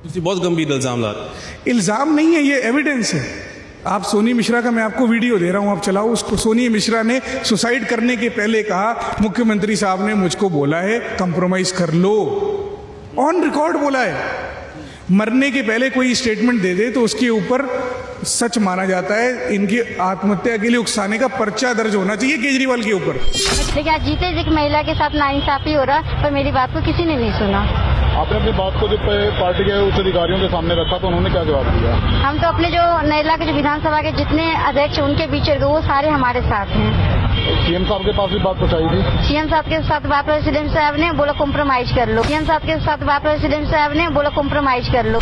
ਤੁਸੀਂ बहुत गंभीर इल्ज़ाम ला रहे हैं। इल्ज़ाम नहीं है, ये एविडेंस है। आप सोनी मिश्रा का मैं आपको वीडियो दे रहा हूँ, आप चलाओ उसको। सोनी मिश्रा ने सुसाइड करने के पहले कहा मुख्यमंत्री साहब ने मुझको बोला है कंप्रोमाइज कर लो, ऑन रिकॉर्ड बोला है। मरने के पहले कोई स्टेटमेंट दे दे तो उसके ऊपर सच माना जाता है। इनकी आत्महत्या के लिए उकसाने का पर्चा दर्ज होना चाहिए केजरीवाल के ऊपर। लेकिन आज जीते जी एक महिला के साथ नाइंसाफी हो रहा, पर मेरी बात को किसी ने नहीं सुना। आपने अपनी बात को जब पार्टी के उच्च अधिकारियों के सामने रखा तो उन्होंने क्या जवाब दिया? हम तो अपने जो नैला के जो विधानसभा के जितने अध्यक्ष उनके बीच वो सारे हमारे साथ हैं। सीएम साहब के पास भी बात पहुंचाई थी? सीएम साहब के साथ बात प्रेसिडेंट साहब ने बोला कॉम्प्रोमाइज कर लो। सीएम साहब के साथ बात प्रेसिडेंट साहब ने बोला कॉम्प्रोमाइज कर लो।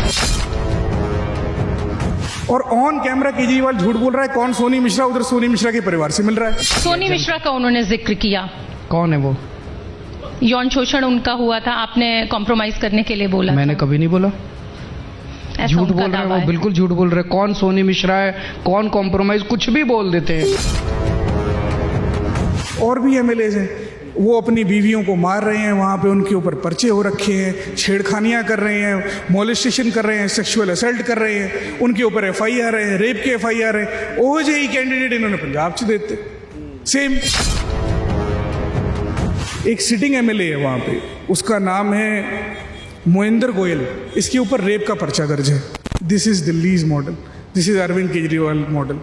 और ऑन कैमरा केजरीवाल झूठ बोल रहा है। कौन? सोनी मिश्रा उधर सोनी मिश्रा के परिवार से मिल रहा है। सोनी मिश्रा का उन्होंने जिक्र किया। कौन है वो? यौन शोषण उनका हुआ था, आपने कॉम्प्रोमाइज करने के लिए बोला। मैंने कभी नहीं बोला। ऐसा झूठ उनका बोल रहे हैं दावा वो, है। बिल्कुल झूठ बोल रहे हैं। कौन सोनी मिश्रा है, कौन कॉम्प्रोमाइज, कुछ भी बोल देते हैं। और भी एमएलए हैं, वो अपनी बीवियों को मार रहे हैं, वहाँ पे उनके ऊपर पर्चे हो रखे हैं, छेड़खानियाँ कर रहे हैं, मोलेस्टेशन कर रहे हैं, सेक्सुअल असल्ट कर रहे हैं, उनके ऊपर एफआईआर है, रेप के एफआईआर है। ओजेई कैंडिडेट इन्होंने पंजाब से देते सेम। एक सिटिंग एमएलए है वहाँ पे, उसका नाम है मोहिंदर गोयल, इसके ऊपर रेप का पर्चा दर्ज है। This is Delhi's model, this is Arvind Kejriwal model.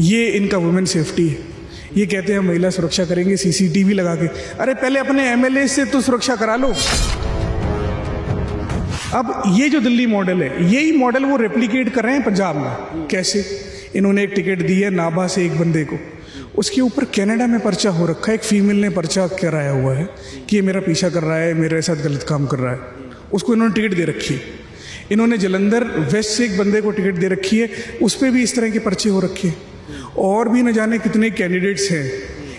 ये इनका वुमेन सेफ्टी है। ये कहते हैं महिला सुरक्षा करेंगे सीसीटीवी लगा के। अरे पहले अपने एमएलए से तो सुरक्षा करा लो। अब ये जो दिल्ली मॉडल है, यही मॉडल वो रेप्लिकेट कर रहे हैं पंजाब में। कैसे? इन्होंने एक टिकट दी है नाभा से एक बंदे को, उसके ऊपर कनाडा में पर्चा हो रखा है। एक फीमेल ने पर्चा कराया हुआ है कि ये मेरा पीछा कर रहा है, मेरे साथ गलत काम कर रहा है। उसको इन्होंने टिकट दे रखी है। इन्होंने जलंधर वेस्ट से एक बंदे को टिकट दे रखी है, उस पर भी इस तरह के पर्चे हो रखे हैं। और भी न जाने कितने कैंडिडेट्स हैं,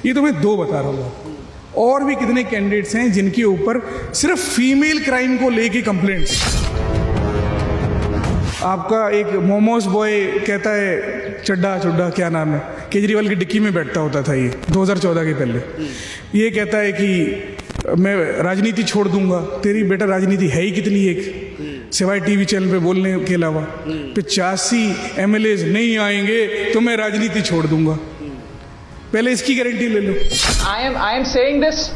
ये तो मैं दो बता रहा हूँ। और भी कितने कैंडिडेट्स हैं जिनके ऊपर सिर्फ फीमेल क्राइम को लेके कंप्लेंट्स। आपका एक मोमोज बॉय कहता है चड्डा चुड्डा, क्या नाम है, केजरीवाल की डिक्की में बैठता होता था ये 2014 के पहले। ये कहता है कि मैं राजनीति छोड़ दूंगा। तेरी बेटा राजनीति है ही कितनी एक, सिवाय टीवी चैनल पे बोलने के अलावा। 85 एमएलए नहीं आएंगे तो मैं राजनीति छोड़ दूंगा। पहले इसकी गारंटी ले लो। I am saying this.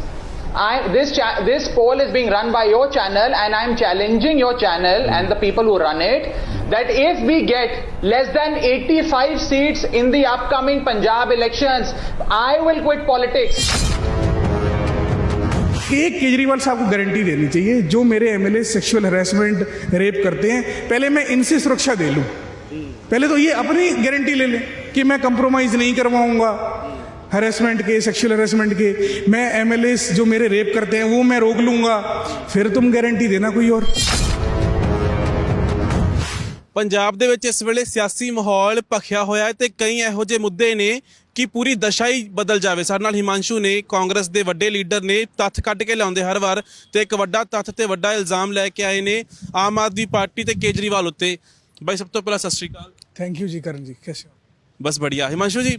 This poll is being run by your channel, and I am challenging your channel and the people who run it that if we get less than 85 seats in the upcoming Punjab elections, I will quit politics. एक केजरीवाल साहब को guarantee देनी चाहिए, जो मेरे MLA sexual harassment rape करते हैं, पहले मैं इनसे सुरक्षा दे लूं। पहले तो ये अपनी गारंटी ले लें कि मैं कंप्रोमाइज नहीं करवाऊंगा हरासमेंट के, सेक्सुअल हरासमेंट के। मैं एमएलए जो मेरे रेप करते हैं वो मैं रोक लूंगा, फिर तुम गारंटी देना कोई और। ਪੰਜਾਬ ਦੇ ਵਿੱਚ ਇਸ ਵੇਲੇ ਸਿਆਸੀ ਮਾਹੌਲ ਭਖਿਆ ਹੋਇਆ ਹੈ ਤੇ ਕਈ ਇਹੋ ਜਿਹੇ ਮੁੱਦੇ ਨੇ ਕਿ ਪੂਰੀ ਦਸ਼ਾ ਹੀ ਬਦਲ ਜਾਵੇ। ਸਾਡੇ ਨਾਲ ਹਿਮਾਂਸ਼ੂ ਨੇ, ਕਾਂਗਰਸ ਦੇ ਵੱਡੇ ਲੀਡਰ ਨੇ, ਤੱਥ ਕੱਢ ਕੇ ਲਿਆਉਂਦੇ ਹਰ ਵਾਰ, ਤੇ ਇੱਕ ਵੱਡਾ ਤੱਥ ਤੇ ਵੱਡਾ ਇਲਜ਼ਾਮ ਲੈ ਕੇ ਆਏ ਨੇ ਆਮ ਆਦਮੀ ਪਾਰਟੀ ਤੇ ਕੇਜਰੀਵਾਲ ਉੱਤੇ। भाई सब तो पहला सत श्री अकाल। थैंक यू जी करण जी, कैसे हो? बस बढ़िया। हिमांशु जी,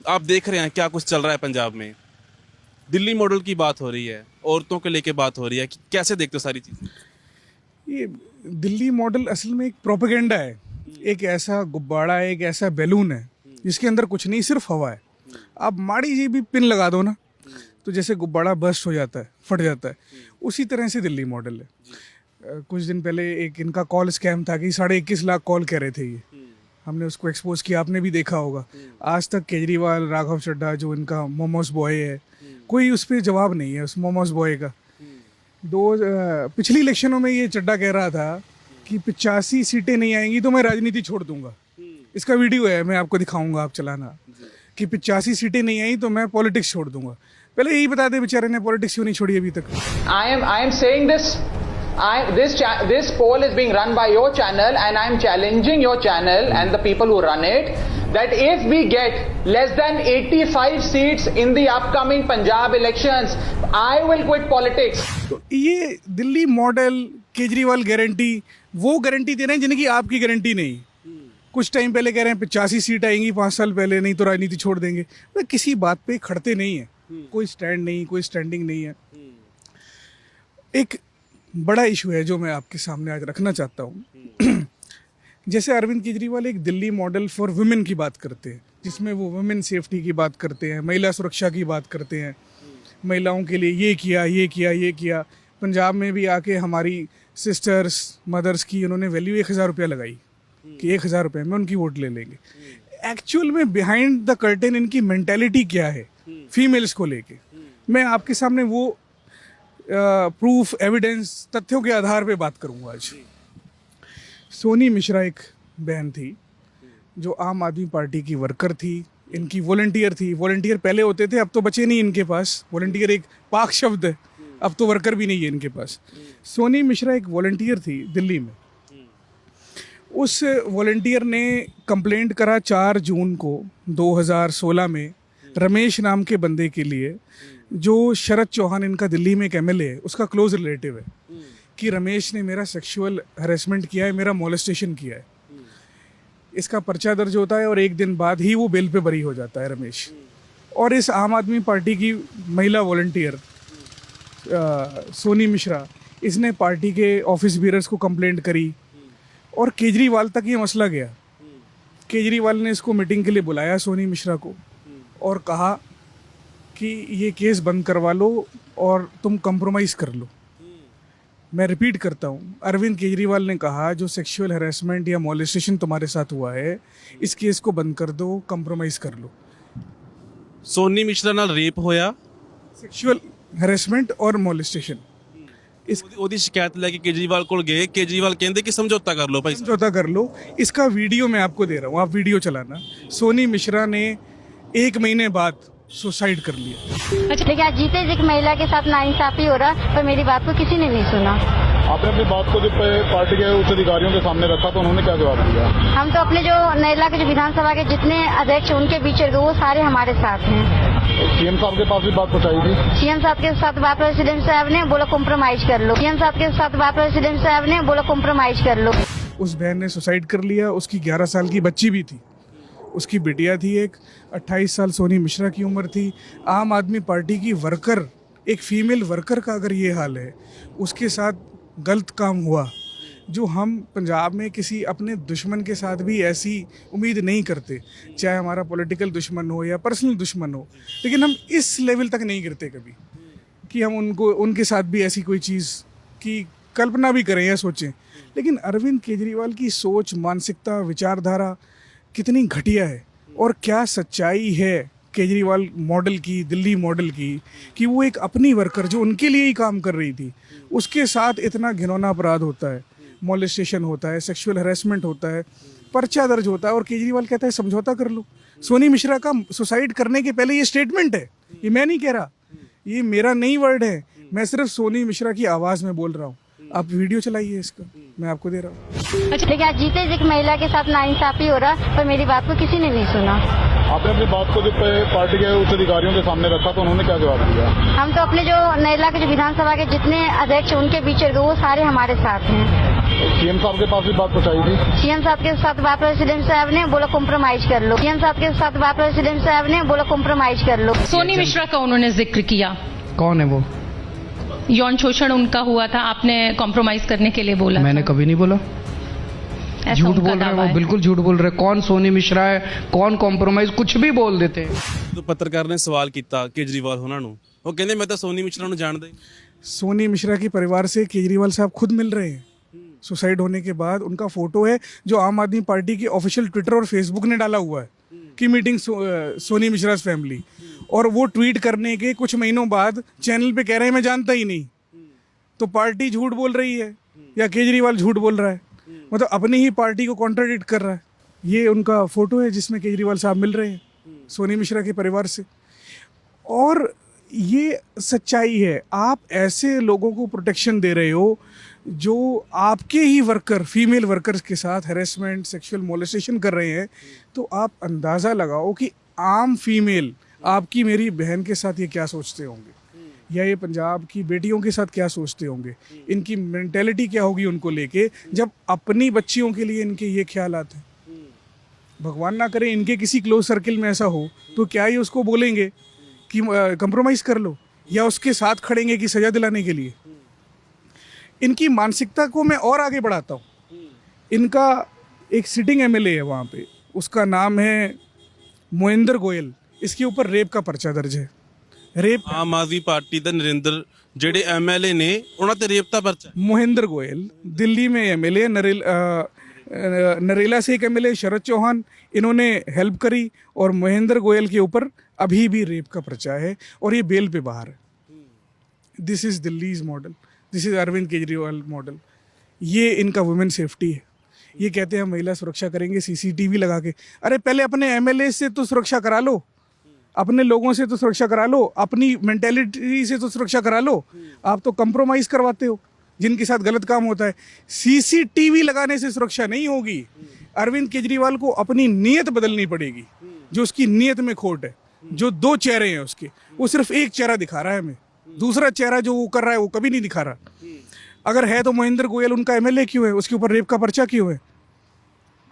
आप देख रहे हैं क्या कुछ चल रहा है पंजाब में। दिल्ली मॉडल की बात हो रही है, औरतों को लेके बात हो रही है, कैसे देखते हो सारी चीज़ें? ये दिल्ली मॉडल असल में एक प्रोपेगेंडा है, एक ऐसा गुब्बारा है, एक ऐसा बैलून है जिसके अंदर कुछ नहीं, सिर्फ हवा है। आप माड़ी जी भी पिन लगा दो ना, तो जैसे गुब्बारा बर्स्ट हो जाता है, फट जाता है, उसी तरह से दिल्ली मॉडल है। कुछ दिन पहले एक इनका कॉल स्कैम था कि 21.5 लाख कॉल कह रहे थे ये, हमने उसको एक्सपोज किया, आपने भी देखा होगा। आज तक केजरीवाल, राघव चड्ढा जो इनका मोमोज बॉय है, कोई उस पर जवाब नहीं है उस मोमोज बॉय का। पिछली इलेक्शनों में ये चड्ढा कह रहा था कि 85 सीटें नहीं आएंगी तो मैं राजनीति छोड़ दूंगा। इसका वीडियो है, मैं आपको दिखाऊंगा, आप चलाना, कि 85 सीटें नहीं आई तो मैं पॉलिटिक्स छोड़ दूंगा। पहले यही बता दे बेचारे ने पॉलिटिक्स क्यों नहीं छोड़ी अभी तक। I am saying this. This poll is being run by your channel, and I am challenging your channel and the people who run it that if we get less than 85 seats in the upcoming Punjab elections, I will quit politics. तो ये Delhi model, Kejriwal guarantee, वो guarantee दे रहे हैं जिनकी आपकी guarantee नहीं। कुछ time पहले कह रहे हैं 85 सीट आएंगी 5 साल पहले, नहीं तो राजनीति छोड़ देंगे। वे किसी बात पे खड़ते नहीं है, कोई स्टैंड नहीं, कोई स्टैंडिंग नहीं है। एक बड़ा इशू है जो मैं आपके सामने आज रखना चाहता हूँ। जैसे अरविंद केजरीवाल एक दिल्ली मॉडल फॉर वुमेन की बात करते हैं, जिसमें वो वुमेन सेफ्टी की बात करते हैं, महिला सुरक्षा की बात करते हैं, महिलाओं के लिए ये किया ये किया ये किया। पंजाब में भी आके हमारी सिस्टर्स मदर्स की उन्होंने वैल्यू 1000 रुपया लगाई कि 1000 रुपये में उनकी वोट ले लेंगे। एक्चुअल में बिहाइंड द कर्टेन इनकी मेंटालिटी क्या है फीमेल्स को लेके, मैं आपके सामने वो प्रूफ एविडेंस तथ्यों के आधार पे बात करूंगा आज। सोनी मिश्रा एक बहन थी जो आम आदमी पार्टी की वर्कर थी, इनकी वॉलंटियर थी। वॉलंटियर पहले होते थे, अब तो बचे नहीं इनके पास। वॉलंटियर एक पाक शब्द है, अब तो वर्कर भी नहीं है इनके पास। सोनी मिश्रा एक वॉलंटियर थी दिल्ली में। उस वॉलंटियर ने कंप्लेंट करा 4 जून को 2016 में रमेश नाम के बंदे के लिए, जो शरद चौहान इनका दिल्ली में एक एमएलए है, उसका क्लोज रिलेटिव है, कि रमेश ने मेरा सेक्सुअल हरेसमेंट किया है, मेरा मोलेस्टेशन किया है। इसका पर्चा दर्ज होता है और 1 दिन बाद ही वो बेल पे बरी हो जाता है रमेश। और इस आम आदमी पार्टी की महिला वॉलंटियर सोनी मिश्रा, इसने पार्टी के ऑफिस बीयरर्स को कंप्लेंट करी और केजरीवाल तक ये मसला गया। केजरीवाल ने इसको मीटिंग के लिए बुलाया सोनी मिश्रा को और कहा कि ये केस बंद करवा लो और तुम कंप्रोमाइज़ कर लो। मैं रिपीट करता हूँ, अरविंद केजरीवाल ने कहा जो सेक्सुअल हैरेसमेंट या मॉलेस्टेशन तुम्हारे साथ हुआ है, इस केस को बंद कर दो, कंप्रोमाइज़ कर लो। ਸੋਨੀ ਮਿਸ਼ਰਾ ਨਾਲ ਰੇਪ ਹੋਇਆ, सेक्सुअल हैरेसमेंट और मॉलेस्टेशन, ਉਹਦੀ ਸ਼ਿਕਾਇਤ ਲੈ ਕੇ ਕੇਜਰੀਵਾਲ ਕੋਲ ਗਏ। ਕੇਜਰੀਵਾਲ ਕਹਿੰਦੇ ਕਿ ਸਮਝੌਤਾ ਕਰ ਲਓ ਭਾਈ। समझौता कर लो। इसका वीडियो मैं आपको दे रहा हूँ, आप वीडियो चलाना। सोनी मिश्रा ने 1 महीने बाद सुसाइड कर लिया। देखिए आज जीते एक महिला के साथ नाइंसाफी हो रहा, पर मेरी बात को किसी ने नहीं सुना। आपने अपनी बात को जब पार्टी के उच्च अधिकारियों के सामने रखा तो उन्होंने क्या जवाब दिया? हम तो अपने जो नैला के जो विधानसभा के जितने अध्यक्ष हैं, उनके बीच वो सारे हमारे साथ हैं। सीएम साहब के पास भी बात पहुंचाई थी? सीएम साहब के साथ बात प्रेसिडेंट साहब ने बोला कॉम्प्रोमाइज कर लो। सीएम साहब के साथ बात प्रेसिडेंट साहब ने बोला कॉम्प्रोमाइज कर लो। उस बहन ने सुसाइड कर लिया। उसकी 11 साल की बच्ची भी थी, उसकी बिटिया थी एक, 28 साल सोनी मिश्रा की उम्र थी। आम आदमी पार्टी की वर्कर, एक फीमेल वर्कर का अगर ये हाल है, उसके साथ गलत काम हुआ, जो हम पंजाब में किसी अपने दुश्मन के साथ भी ऐसी उम्मीद नहीं करते, चाहे हमारा पॉलिटिकल दुश्मन हो या पर्सनल दुश्मन हो, लेकिन हम इस लेवल तक नहीं गिरते कभी कि हम उनके साथ भी ऐसी कोई चीज़ की कल्पना भी करें या सोचें। लेकिन अरविंद केजरीवाल की सोच, मानसिकता, विचारधारा कितनी घटिया है और क्या सच्चाई है केजरीवाल मॉडल की, दिल्ली मॉडल की, कि वो एक अपनी वर्कर जो उनके लिए ही काम कर रही थी, उसके साथ इतना घिनौना अपराध होता है, मॉलेस्टेशन होता है, सेक्सुअल हैरेसमेंट होता है, पर्चा दर्ज होता है और केजरीवाल कहता है समझौता कर लो। सोनी मिश्रा का सुसाइड करने के पहले ये स्टेटमेंट है, ये मैं नहीं कह रहा, ये मेरा नहीं वर्ड है, मैं सिर्फ सोनी मिश्रा की आवाज़ में बोल रहा हूँ। आप वीडियो चलाइए इसका, मैं आपको दे रहा हूँ। देखिए आज जीते एक महिला के साथ नाइंसाफी हो रहा, पर मेरी बात को किसी ने नहीं सुना। आपने अपनी बात को जब पार्टी के उच्च अधिकारियों के सामने रखा तो उन्होंने क्या जवाब दिया? हम तो अपने जो नैला के जो विधानसभा के जितने अध्यक्ष हैं, उनके बीच वो सारे हमारे साथ हैं। सीएम साहब के पास भी बात पहुंचाई थी? सीएम साहब के साथ बात प्रेसिडेंट साहब ने बोला कॉम्प्रोमाइज कर लो। सीएम साहब के साथ बात प्रेसिडेंट साहब ने बोला कॉम्प्रोमाइज कर लो। सोनी मिश्रा का उन्होंने जिक्र किया, कौन है वो? यौन शोषण उनका हुआ था, आपने कॉम्प्रोमाइज करने के लिए बोला मैंने था। कभी नहीं बोला। ऐसा झूठ उनका बोल रहे दावा हैं वो, है। बिल्कुल झूठ बोल रहे हैं। कौन सोनी मिश्रा है, कौन कॉम्प्रोमाइज, कुछ भी बोल देते हैं। ਜਦੋਂ ਪੱਤਰਕਾਰ ਨੇ ਸਵਾਲ ਕੀਤਾ ਕੇਜਰੀਵਾਲ ਉਹਨਾਂ ਨੂੰ, ਉਹ ਕਹਿੰਦੇ ਮੈਂ ਤਾਂ ਸੋਨੀ ਮਿਸ਼ਰਾ ਨੂੰ ਜਾਣਦਾ ਹੀ ਨਹੀਂ। सोनी मिश्रा के परिवार से केजरीवाल साहब खुद मिल रहे हैं सुसाइड होने के बाद। उनका फोटो है जो आम आदमी पार्टी की ऑफिशियल ट्विटर और फेसबुक ने डाला हुआ है कि मीटिंग सोनी मिश्रा फैमिली, और वो ट्वीट करने के कुछ महीनों बाद चैनल पे कह रहे हैं मैं जानता ही नहीं। तो पार्टी झूठ बोल रही है या केजरीवाल झूठ बोल रहा है, मतलब अपनी ही पार्टी को कॉन्ट्राडिक्ट कर रहा है। ये उनका फोटो है जिसमें केजरीवाल साहब मिल रहे हैं सोनी मिश्रा के परिवार से, और ये सच्चाई है। आप ऐसे लोगों को प्रोटेक्शन दे रहे हो जो आपके ही वर्कर, फीमेल वर्कर्स के साथ हैरेसमेंट, सेक्सुअल मोलेस्टेशन कर रहे हैं, तो आप अंदाज़ा लगाओ कि आम फीमेल, आपकी मेरी बहन के साथ ये क्या सोचते होंगे, या ये पंजाब की बेटियों के साथ क्या सोचते होंगे, इनकी मेंटेलिटी क्या होगी उनको लेके, जब अपनी बच्चियों के लिए इनके ये ख्याल आते हैं। भगवान ना करे इनके किसी क्लोज सर्किल में ऐसा हो, तो क्या ये उसको बोलेंगे कि कंप्रोमाइज़ कर लो, या उसके साथ खड़ेंगे कि सज़ा दिलाने के लिए। इनकी मानसिकता को मैं और आगे बढ़ाता हूँ। इनका एक सिटिंग एमएलए है वहाँ पे, उसका नाम है मोहिंदर गोयल। इसके ऊपर रेप का पर्चा दर्ज है। रेप ਆਮ ਆਦਮੀ ਪਾਰਟੀ ਦੇ ਨਰਿੰਦਰ ਜਿਹੜੇ ਐਮਐਲਏ ਨੇ ਉਹਨਾਂ ਤੇ ਰੇਪ ਦਾ ਪਰਚਾ ਹੈ। मोहिंदर गोयल दिल्ली में एमएलए, नरेला से एक एमएलए शरद चौहान, इन्होंने हेल्प करी और मोहिंदर गोयल के ऊपर अभी भी रेप का पर्चा है और ये बेल पे बाहर है। This is Delhi's model, this is Arvind Kejriwal model. ये इनका वुमेन सेफ्टी है। ये कहते हैं हम महिला सुरक्षा करेंगे सीसीटीवी लगा के। अरे पहले अपने एमएलए से तो सुरक्षा करा लो, अपने लोगों से तो सुरक्षा करा लो, अपनी मेंटेलिटी से तो सुरक्षा करा लो। आप तो कंप्रोमाइज़ करवाते हो जिनके साथ गलत काम होता है। सीसीटीवी लगाने से सुरक्षा नहीं होगी। अरविंद केजरीवाल को अपनी नीयत बदलनी पड़ेगी, जो उसकी नीयत में खोट है। जो दो चेहरे हैं उसके, वो सिर्फ एक चेहरा दिखा रहा है हमें, दूसरा चेहरा जो वो कर रहा है वो कभी नहीं दिखा रहा। अगर है तो मोहिंदर गोयल उनका एमएलए क्यों है, उसके ऊपर रेप का पर्चा क्यों है?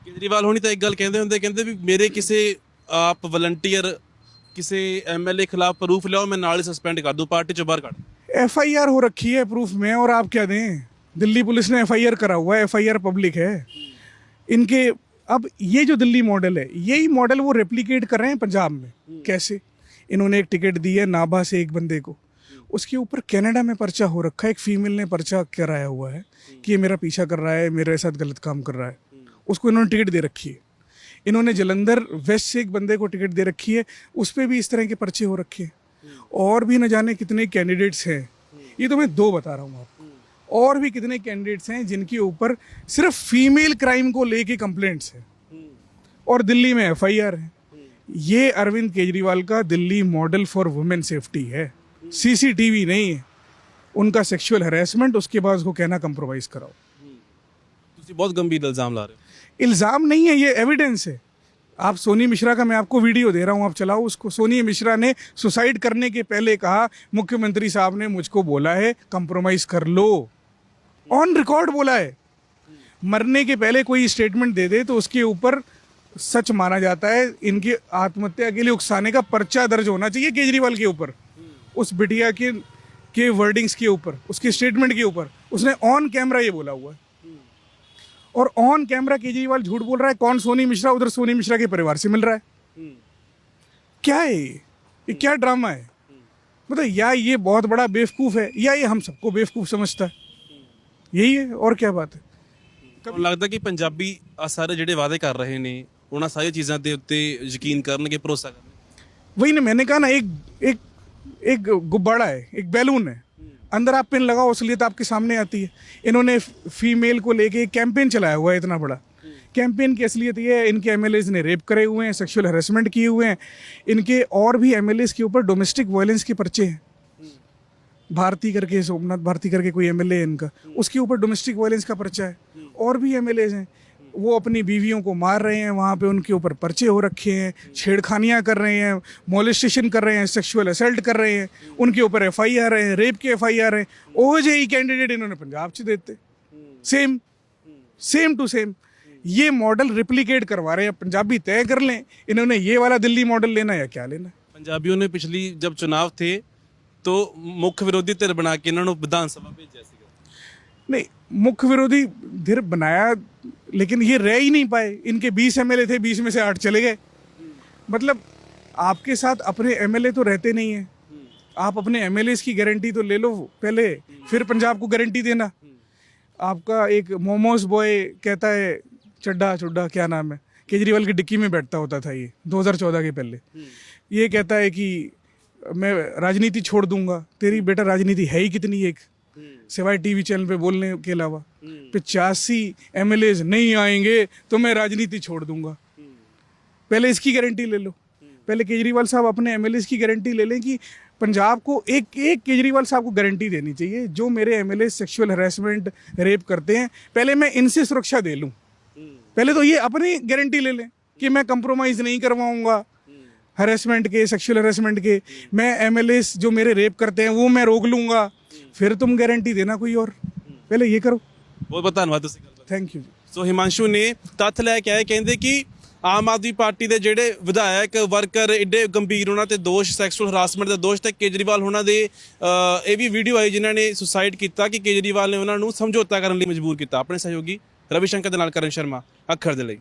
ਕੇਜਰੀਵਾਲ ਹੋਣੀ ਤਾਂ ਇੱਕ ਗੱਲ ਕਹਿੰਦੇ ਹੁੰਦੇ, ਕਹਿੰਦੇ ਵੀ ਮੇਰੇ ਕਿਸੇ ਆਪ ਵਲੰਟੀਅਰ ਕਿਸੇ ਐਮਐਲਏ ਖਿਲਾਫ ਪ੍ਰੂਫ ਲਿਆਓ, ਮੈਂ ਨਾਲ ਹੀ ਸਸਪੈਂਡ ਕਰ ਦੂੰ, ਪਾर्टी ਚੋਂ ਬਾਹਰ ਕੱਢ। एफआईआर हो रखी है प्रूफ में, और आप क्या दें? दिल्ली पुलिस ने एफआईआर करा हुआ है, एफआईआर पब्लिक है इनके। अब ये जो दिल्ली मॉडल है, यही मॉडल वो रेप्लिकेट कर रहे हैं पंजाब में। कैसे? इन्होंने एक टिकट दी है नाभा से एक बंदे को, उसके ऊपर कनाडा में पर्चा हो रखा है। एक फीमेल ने पर्चा कराया हुआ है कि ये मेरा पीछा कर रहा है, मेरे साथ गलत काम कर रहा है। उसको इन्होंने टिकट दे रखी है। इन्होंने जलंधर वेस्ट से एक बंदे को टिकट दे रखी है, उस पर भी इस तरह के पर्चे हो रखे हैं। और भी न जाने कितने कैंडिडेट्स हैं, ये तो मैं दो बता रहा हूँ आपको। और भी कितने कैंडिडेट्स हैं जिनके ऊपर सिर्फ फीमेल क्राइम को लेके कंप्लेंट्स हैं और दिल्ली में एफआईआर है। ये अरविंद केजरीवाल का Delhi model for women safety है। सीसीटीवी नहीं है, उनका सेक्सुअल हैरेसमेंट, उसके बाद उसको कहना कंप्रोमाइज़ कराओ। ਤੁਸੀਂ ਬਹੁਤ गंभीर इल्जाम ला रहे हो। इल्ज़ाम नहीं है, ये एविडेंस है। आप सोनी मिश्रा का मैं आपको वीडियो दे रहा हूँ, आप चलाओ उसको। सोनी मिश्रा ने सुसाइड करने के पहले कहा, मुख्यमंत्री साहब ने मुझको बोला है कंप्रोमाइज़ कर लो। ऑन रिकॉर्ड बोला है। मरने के पहले कोई स्टेटमेंट दे दे तो उसके ऊपर सच माना जाता है। इनकी आत्महत्या के लिए उकसाने का पर्चा दर्ज होना चाहिए केजरीवाल के ऊपर, उस बिटिया के वर्डिंग्स के ऊपर, उसके स्टेटमेंट के ऊपर। उसने ऑन कैमरा ये बोला हुआ है और ऑन कैमरा केजरीवाल झूठ बोल रहा है। कौन? सोनी मिश्रा। उधर सोनी मिश्रा के परिवार से मिल रहा है। क्या है ये क्या ड्रामा है? मतलब या ये बहुत बड़ा बेवकूफ़ है या ये हम सबको बेवकूफ़ समझता है। यही है, और क्या बात है? ਤੁਹਾਨੂੰ ਲੱਗਦਾ ਕਿ ਪੰਜਾਬੀ ਆ ਸਾਰੇ ਜਿਹੜੇ ਵਾਅਦੇ ਕਰ ਰਹੇ ਨੇ ਉਹਨਾਂ ਸਾਰੀਆਂ ਚੀਜ਼ਾਂ ਦੇ ਉੱਤੇ ਯਕੀਨ ਕਰਨਗੇ, ਭਰੋਸਾ ਕਰਨਗੇ? वही ना मैंने कहा ना, एक गुब्बारा है, एक बैलून है, अंदर आप पिन लगाओ असलियत आपके सामने आती है। इन्होंने फीमेल को लेके एक कैंपेन चलाया हुआ है इतना बड़ा। कैंपेन की असलियत ये है, इनके एमएलएज ने रेप करे हुए हैं, सेक्सुअल हैरेसमेंट किए हुए हैं। इनके और भी एमएलएज के ऊपर डोमेस्टिक वायलेंस के पर्चे हैं। भारती करके, सोमनाथ भारती करके कोई एमएलए है इनका, उसके ऊपर डोमेस्टिक वायलेंस का पर्चा है। और भी एमएलएज हैं, वो अपनी बीवियों को मार रहे हैं, वहाँ पे उनके ऊपर पर्चे हो रखे हैं, छेड़खानियाँ कर रहे हैं, मोलेस्टेशन कर रहे हैं, सेक्सुअल असल्ट कर रहे हैं, उनके ऊपर एफआईआर है, रेप के एफआईआर है। ओजेई कैंडिडेट इन्होंने पंजाब से देते, सेम टू सेम। ये मॉडल रिप्लिकेट करवा रहे हैं। पंजाबी तय कर लें इन्होंने ये वाला दिल्ली मॉडल लेना या क्या लेना। पंजाबियों ने पिछली जब चुनाव थे तो मुख्य विरोधी धिर बना के इन्होंने विधान सभा भेजा सीगा। नहीं, मुख्य विरोधी धिर बनाया, लेकिन ये रह ही नहीं पाए। इनके 20 एमएलए थे, 20 में से 8 चले गए। मतलब आपके साथ अपने एमएलए तो रहते नहीं हैं। आप अपने एमएलए की गारंटी तो ले लो पहले, फिर पंजाब को गारंटी देना। आपका एक मोमोज बॉय कहता है, चड्ढा क्या नाम है, केजरीवाल की डिक्की में बैठता होता था ये 2014 के पहले। ये कहता है कि मैं राजनीति छोड़ दूंगा। तेरी बेटा राजनीति है ही कितनी एक, सिवाय टीवी चैनल पे बोलने के अलावा। 85 एमएलएज नहीं आएंगे तो मैं राजनीति छोड़ दूंगा। पहले इसकी गारंटी ले लो। पहले केजरीवाल साहब अपने एमएलएज की गारंटी ले लें कि पंजाब को एक केजरीवाल साहब को गारंटी देनी चाहिए, जो मेरे एमएलए सेक्सुअल हैरेसमेंट रेप करते हैं, पहले मैं इनसे सुरक्षा दे लूँ। पहले तो ये अपनी गारंटी ले लें कि मैं कंप्रोमाइज़ नहीं करवाऊँगा हैरेसमेंट के, सेक्सुअल हैरेसमेंट के। मैं एमएलए जो मेरे रेप करते हैं वो मैं रोक लूँगा, फिर तुम गारंटी देना कोई और। पहले ये करो। ਬਹੁਤ ਬਹੁਤ ਧੰਨਵਾਦ ਤੁਸੀਂ ਗੱਲ। Thank you. ਸੋ ਹਿਮਾਂਸ਼ੂ ਨੇ ਤੱਥ ਲੈ ਕੇ ਆਏ, ਕਹਿੰਦੇ ਕਿ ਆਮ ਆਦਮੀ ਪਾਰਟੀ ਦੇ ਜਿਹੜੇ ਵਿਧਾਇਕ ਵਰਕਰ ਏਡੇ ਗੰਭੀਰ ਉਹਨਾਂ ਤੇ ਦੋਸ਼ ਸੈਕਸੁਅਲ ਹਰਾਸਮੈਂਟ ਦੇ ਦੋਸ਼ ਤੇ ਕੇਜਰੀਵਾਲ ਉਹਨਾਂ ਦੇ ਇਹ ਵੀ ਵੀਡੀਓ ਆਈ ਜਿਨ੍ਹਾਂ ਨੇ ਸੁਸਾਈਡ ਕੀਤਾ ਕਿ ਕੇਜਰੀਵਾਲ ਨੇ ਉਹਨਾਂ ਨੂੰ ਸਮਝੌਤਾ ਕਰਨ ਲਈ ਮਜਬੂਰ ਕੀਤਾ। ਆਪਣੇ ਸਹਿਯੋਗੀ ਰਵੀ ਸ਼ੰਕਰ ਦੇ ਨਾਲ ਕਰਨ ਸ਼ਰਮਾ, ਅੱਖਰ ਦੇ ਲਈ।